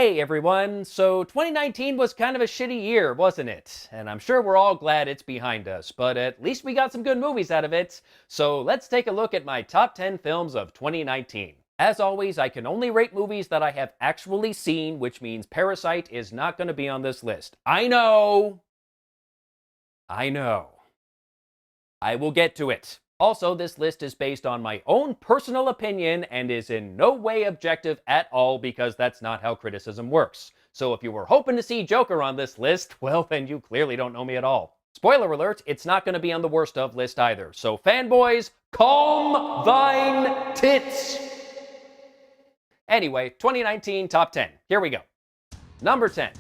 Hey everyone, so 2019 was kind of a shitty year, wasn't it? And I'm sure we're all glad it's behind us, but at least we got some good movies out of it. So let's take a look at my top 10 films of 2019. As always, I can only rate movies that I have actually seen, which means Parasite is not going to be on this list. I know. I will get to it. Also, this list is based on my own personal opinion and is in no way objective at all because that's not how criticism works. So if you were hoping to see Joker on this list, well, then you clearly don't know me at all. Spoiler alert, it's not going to be on the worst of list either. So fanboys, calm thine tits! Anyway, 2019 top 10. Here we go. Number 10.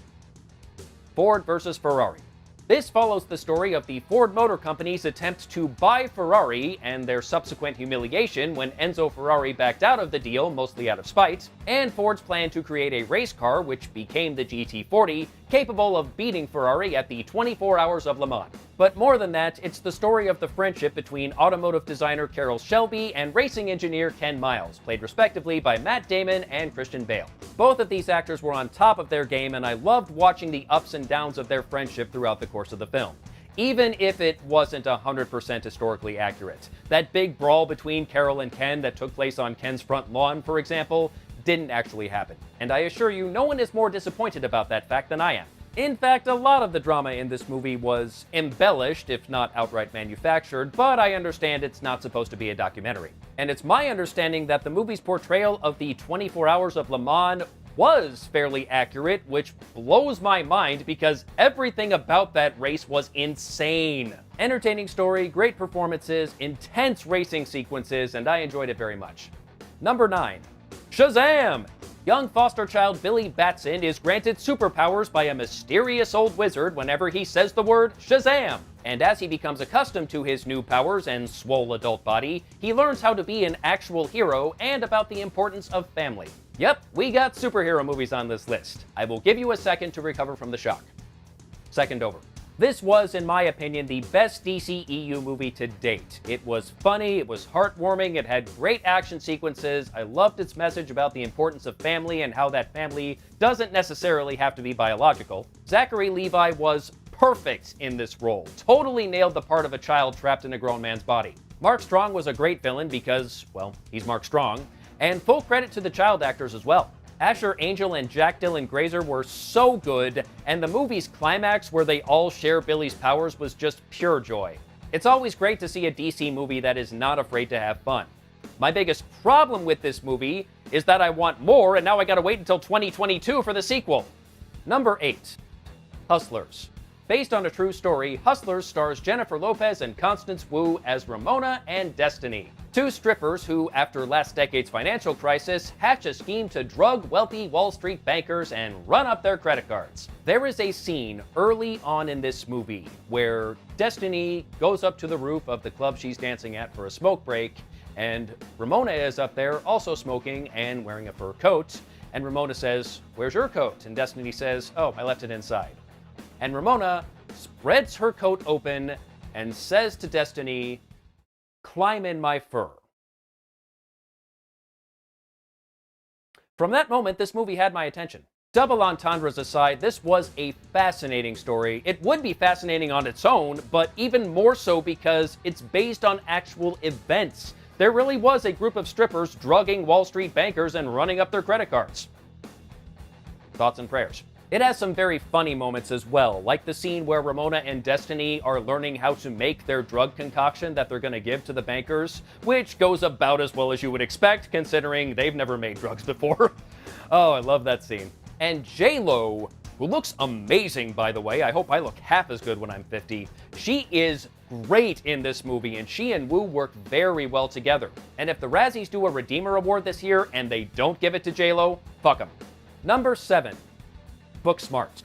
Ford versus Ferrari. This follows the story of the Ford Motor Company's attempt to buy Ferrari and their subsequent humiliation when Enzo Ferrari backed out of the deal, mostly out of spite, and Ford's plan to create a race car, which became the GT40, capable of beating Ferrari at the 24 Hours of Le Mans. But more than that, it's the story of the friendship between automotive designer Carroll Shelby and racing engineer Ken Miles, played respectively by Matt Damon and Christian Bale. Both of these actors were on top of their game, and I loved watching the ups and downs of their friendship throughout the course of the film, even if it wasn't 100% historically accurate. That big brawl between Carroll and Ken that took place on Ken's front lawn, for example, didn't actually happen. And I assure you, no one is more disappointed about that fact than I am. In fact, a lot of the drama in this movie was embellished, if not outright manufactured, but I understand it's not supposed to be a documentary. And it's my understanding that the movie's portrayal of the 24 Hours of Le Mans was fairly accurate, which blows my mind because everything about that race was insane. Entertaining story, great performances, intense racing sequences, and I enjoyed it very much. Number 9. Shazam! Young foster child Billy Batson is granted superpowers by a mysterious old wizard whenever he says the word Shazam. And as he becomes accustomed to his new powers and swole adult body, he learns how to be an actual hero and about the importance of family. Yep, we got superhero movies on this list. I will give you a second to recover from the shock. Second over. This was, in my opinion, the best DCEU movie to date. It was funny, it was heartwarming, it had great action sequences, I loved its message about the importance of family and how that family doesn't necessarily have to be biological. Zachary Levi was perfect in this role, totally nailed the part of a child trapped in a grown man's body. Mark Strong was a great villain because, well, he's Mark Strong, and full credit to the child actors as well. Asher Angel and Jack Dylan Grazer were so good, and the movie's climax where they all share Billy's powers was just pure joy. It's always great to see a DC movie that is not afraid to have fun. My biggest problem with this movie is that I want more, and now I gotta wait until 2022 for the sequel. Number 8. Hustlers. Based on a true story, Hustlers stars Jennifer Lopez and Constance Wu as Ramona and Destiny, two strippers who, after last decade's financial crisis, hatch a scheme to drug wealthy Wall Street bankers and run up their credit cards. There is a scene early on in this movie where Destiny goes up to the roof of the club she's dancing at for a smoke break, and Ramona is up there also smoking and wearing a fur coat, and Ramona says, "Where's your coat?" And Destiny says, "Oh, I left it inside." And Ramona spreads her coat open and says to Destiny, "Climb in my fur." From that moment, this movie had my attention. Double entendres aside, this was a fascinating story. It would be fascinating on its own, but even more so because it's based on actual events. There really was a group of strippers drugging Wall Street bankers and running up their credit cards. Thoughts and prayers. It has some very funny moments as well, like the scene where Ramona and Destiny are learning how to make their drug concoction that they're going to give to the bankers, which goes about as well as you would expect, considering they've never made drugs before. Oh, I love that scene. And J-Lo, who looks amazing, by the way, I hope I look half as good when I'm 50, she is great in this movie, and she and Wu work very well together. And if the Razzies do a Redeemer Award this year and they don't give it to J-Lo, fuck them. Number 7. Booksmart.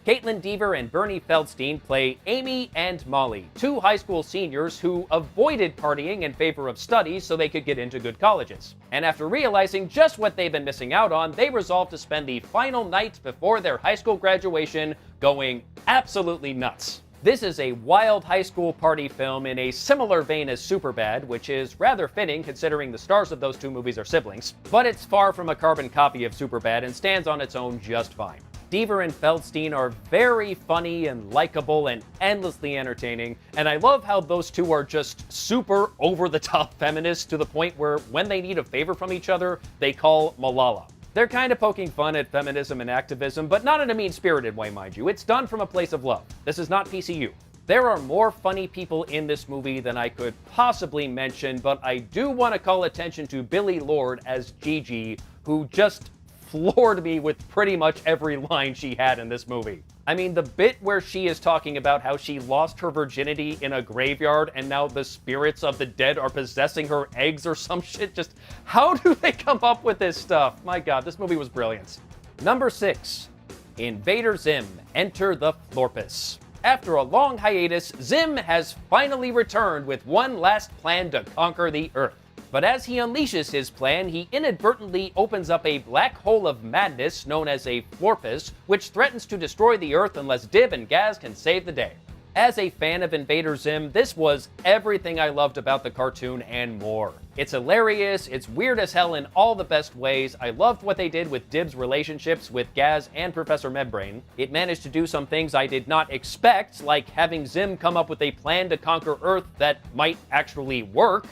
Caitlin Dever and Bernie Feldstein play Amy and Molly, two high school seniors who avoided partying in favor of studies so they could get into good colleges. And after realizing just what they've been missing out on, they resolve to spend the final night before their high school graduation going absolutely nuts. This is a wild high school party film in a similar vein as Superbad, which is rather fitting considering the stars of those two movies are siblings, but it's far from a carbon copy of Superbad and stands on its own just fine. Deaver and Feldstein are very funny and likable and endlessly entertaining, and I love how those two are just super over-the-top feminists to the point where when they need a favor from each other, they call Malala. They're kind of poking fun at feminism and activism, but not in a mean-spirited way, mind you. It's done from a place of love. This is not PCU. There are more funny people in this movie than I could possibly mention, but I do want to call attention to Billie Lourd as Gigi, who just floored me with pretty much every line she had in this movie. I mean, the bit where she is talking about how she lost her virginity in a graveyard and now the spirits of the dead are possessing her eggs or some shit, just how do they come up with this stuff? My god, this movie was brilliant. Number 6. Invader Zim, Enter the Florpus. After a long hiatus, Zim has finally returned with one last plan to conquer the Earth. But as he unleashes his plan, he inadvertently opens up a black hole of madness known as a Florpus, which threatens to destroy the Earth unless Dib and Gaz can save the day. As a fan of Invader Zim, this was everything I loved about the cartoon and more. It's hilarious, it's weird as hell in all the best ways. I loved what they did with Dib's relationships with Gaz and Professor Membrane. It managed to do some things I did not expect, like having Zim come up with a plan to conquer Earth that might actually work.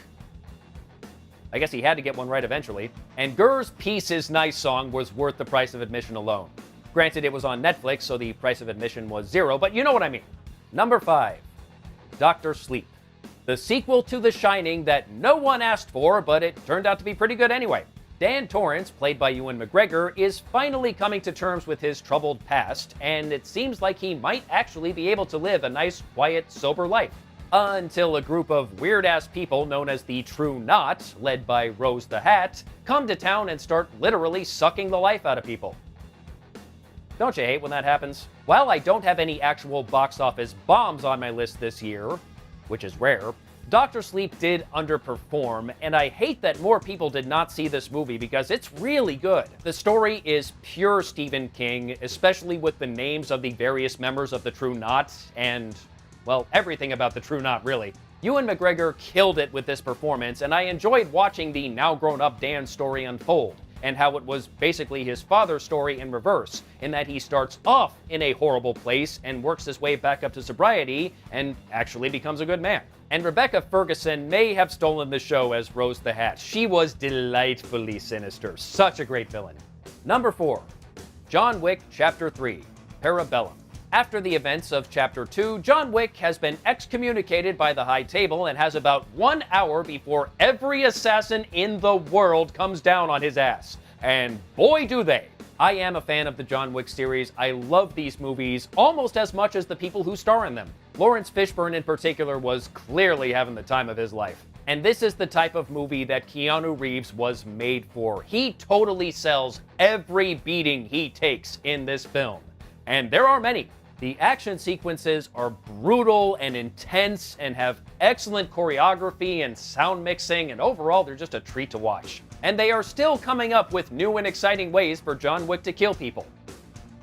I guess he had to get one right eventually. And Gur's Peace is Nice song was worth the price of admission alone. Granted, it was on Netflix, so the price of admission was $0, but you know what I mean. Number 5. Dr. Sleep. The sequel to The Shining that no one asked for, but it turned out to be pretty good anyway. Dan Torrance, played by Ewan McGregor, is finally coming to terms with his troubled past, and it seems like he might actually be able to live a nice, quiet, sober life. Until a group of weird-ass people known as the True Knot, led by Rose the Hat, come to town and start literally sucking the life out of people. Don't you hate when that happens? While I don't have any actual box office bombs on my list this year, which is rare, Dr. Sleep did underperform, and I hate that more people did not see this movie because it's really good. The story is pure Stephen King, especially with the names of the various members of the True Knot, and well, everything about the True Knot, really. Ewan McGregor killed it with this performance, and I enjoyed watching the now-grown-up Dan story unfold, and how it was basically his father's story in reverse, in that he starts off in a horrible place and works his way back up to sobriety and actually becomes a good man. And Rebecca Ferguson may have stolen the show as Rose the Hat. She was delightfully sinister. Such a great villain. Number 4. John Wick Chapter 3, Parabellum. After the events of Chapter 2, John Wick has been excommunicated by the High Table and has about 1 hour before every assassin in the world comes down on his ass. And boy do they! I am a fan of the John Wick series. I love these movies almost as much as the people who star in them. Lawrence Fishburne in particular was clearly having the time of his life. And this is the type of movie that Keanu Reeves was made for. He totally sells every beating he takes in this film. And there are many. The action sequences are brutal and intense and have excellent choreography and sound mixing, and overall they're just a treat to watch. And they are still coming up with new and exciting ways for John Wick to kill people.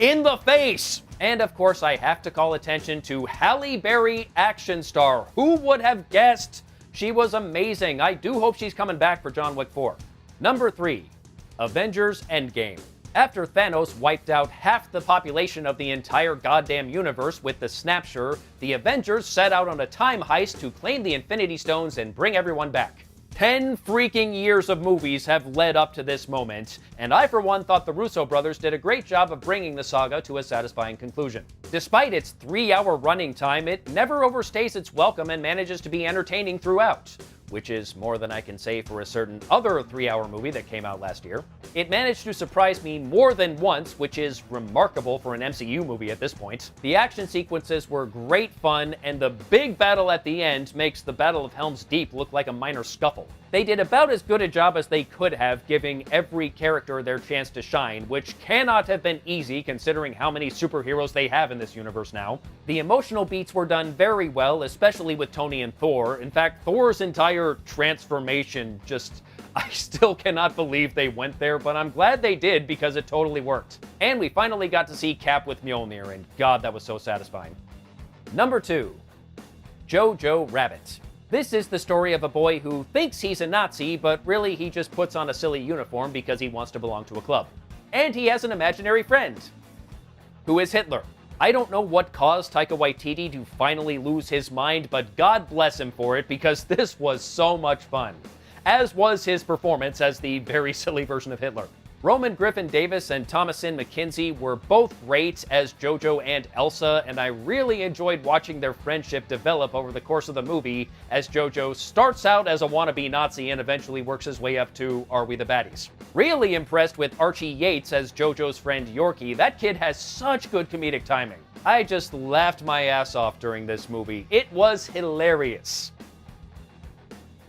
In the face! And of course I have to call attention to Halle Berry, action star. Who would have guessed? She was amazing. I do hope she's coming back for John Wick 4. Number 3. Avengers Endgame. After Thanos wiped out half the population of the entire goddamn universe with the Snapshot, the Avengers set out on a time heist to claim the Infinity Stones and bring everyone back. 10 freaking years of movies have led up to this moment, and I for one thought the Russo brothers did a great job of bringing the saga to a satisfying conclusion. Despite its 3-hour running time, it never overstays its welcome and manages to be entertaining throughout, which is more than I can say for a certain other 3-hour movie that came out last year. It managed to surprise me more than once, which is remarkable for an MCU movie at this point. The action sequences were great fun, and the big battle at the end makes the Battle of Helm's Deep look like a minor scuffle. They did about as good a job as they could have, giving every character their chance to shine, which cannot have been easy considering how many superheroes they have in this universe now. The emotional beats were done very well, especially with Tony and Thor. In fact, Thor's entire transformation I still cannot believe they went there, but I'm glad they did because it totally worked. And we finally got to see Cap with Mjolnir, and God, that was so satisfying. Number 2. Jojo Rabbit. This is the story of a boy who thinks he's a Nazi, but really he just puts on a silly uniform because he wants to belong to a club. And he has an imaginary friend, who is Hitler. I don't know what caused Taika Waititi to finally lose his mind, but God bless him for it, because this was so much fun. As was his performance as the very silly version of Hitler. Roman Griffin Davis and Thomasin McKenzie were both great as Jojo and Elsa, and I really enjoyed watching their friendship develop over the course of the movie as Jojo starts out as a wannabe Nazi and eventually works his way up to Are We the Baddies? Really impressed with Archie Yates as Jojo's friend Yorkie. That kid has such good comedic timing. I just laughed my ass off during this movie. It was hilarious.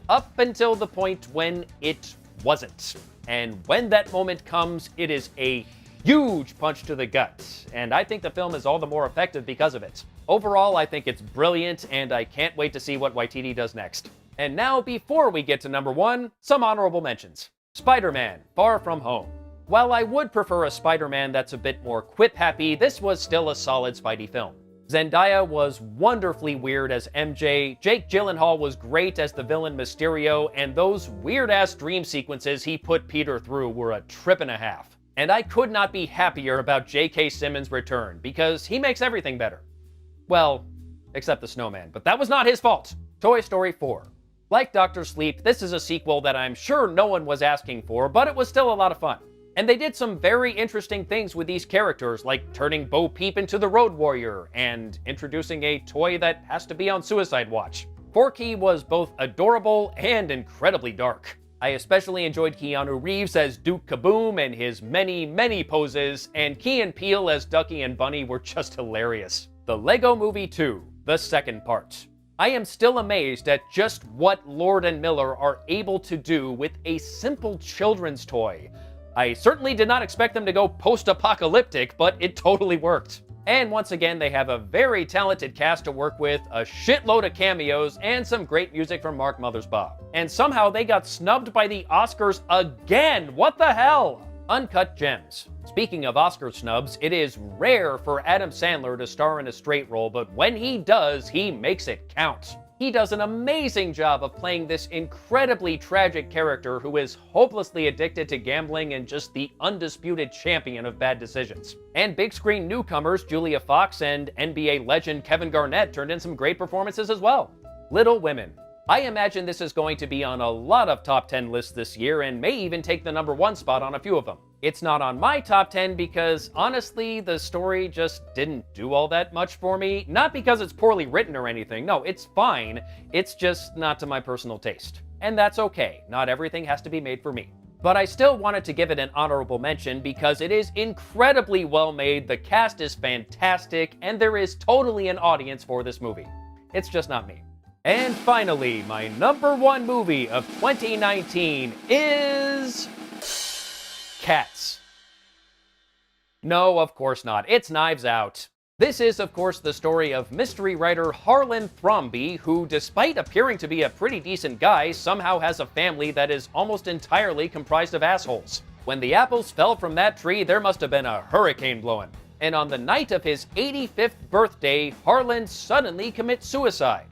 Up until the point when it wasn't. And when that moment comes, it is a huge punch to the gut, and I think the film is all the more effective because of it. Overall, I think it's brilliant, and I can't wait to see what Waititi does next. And now, before we get to number 1, some honorable mentions. Spider-Man: Far From Home. While I would prefer a Spider-Man that's a bit more quip-happy, this was still a solid Spidey film. Zendaya was wonderfully weird as MJ, Jake Gyllenhaal was great as the villain Mysterio, and those weird-ass dream sequences he put Peter through were a trip and a half. And I could not be happier about J.K. Simmons' return, because he makes everything better. Well, except the snowman, but that was not his fault. Toy Story 4. Like Dr. Sleep, this is a sequel that I'm sure no one was asking for, but it was still a lot of fun. And they did some very interesting things with these characters, like turning Bo Peep into the Road Warrior, and introducing a toy that has to be on suicide watch. Forky was both adorable and incredibly dark. I especially enjoyed Keanu Reeves as Duke Kaboom and his many poses, and Key and Peele as Ducky and Bunny were just hilarious. The Lego Movie 2, the second part. I am still amazed at just what Lord and Miller are able to do with a simple children's toy. I certainly did not expect them to go post-apocalyptic, but it totally worked. And once again, they have a very talented cast to work with, a shitload of cameos, and some great music from Mark Mothersbaugh. And somehow they got snubbed by the Oscars again! What the hell? Uncut Gems. Speaking of Oscar snubs, it is rare for Adam Sandler to star in a straight role, but when he does, he makes it count. He does an amazing job of playing this incredibly tragic character who is hopelessly addicted to gambling and just the undisputed champion of bad decisions. And big screen newcomers Julia Fox and NBA legend Kevin Garnett turned in some great performances as well. Little Women. I imagine this is going to be on a lot of top 10 lists this year and may even take the number 1 spot on a few of them. It's not on my top 10 because, honestly, the story just didn't do all that much for me. Not because it's poorly written or anything. No, it's fine. It's just not to my personal taste. And that's okay. Not everything has to be made for me. But I still wanted to give it an honorable mention because it is incredibly well made, the cast is fantastic, and there is totally an audience for this movie. It's just not me. And finally, my number 1 movie of 2019 is Cats. No, of course not. It's Knives Out. This is, of course, the story of mystery writer Harlan Thrombey, who, despite appearing to be a pretty decent guy, somehow has a family that is almost entirely comprised of assholes. When the apples fell from that tree, there must have been a hurricane blowing. And on the night of his 85th birthday, Harlan suddenly commits suicide.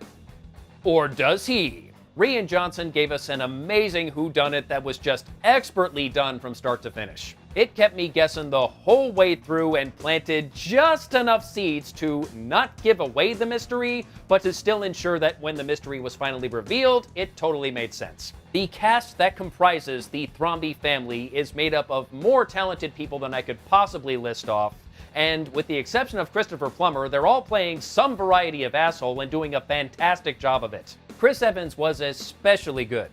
Or does he? Rian Johnson gave us an amazing whodunit that was just expertly done from start to finish. It kept me guessing the whole way through and planted just enough seeds to not give away the mystery, but to still ensure that when the mystery was finally revealed, it totally made sense. The cast that comprises the Thrombey family is made up of more talented people than I could possibly list off, and with the exception of Christopher Plummer, they're all playing some variety of asshole and doing a fantastic job of it. Chris Evans was especially good,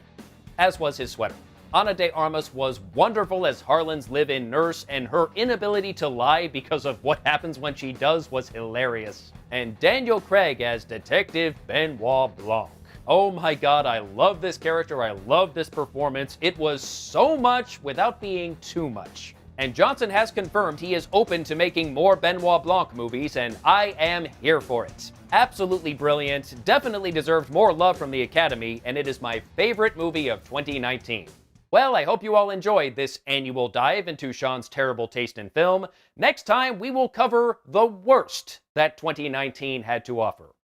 as was his sweater. Ana de Armas was wonderful as Harlan's live-in nurse, and her inability to lie because of what happens when she does was hilarious. And Daniel Craig as Detective Benoit Blanc. Oh my god, I love this character, I love this performance. It was so much without being too much. And Johnson has confirmed he is open to making more Benoit Blanc movies, and I am here for it. Absolutely brilliant, definitely deserved more love from the Academy, and it is my favorite movie of 2019. Well, I hope you all enjoyed this annual dive into Sean's terrible taste in film. Next time, we will cover the worst that 2019 had to offer.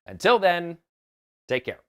Until then, take care.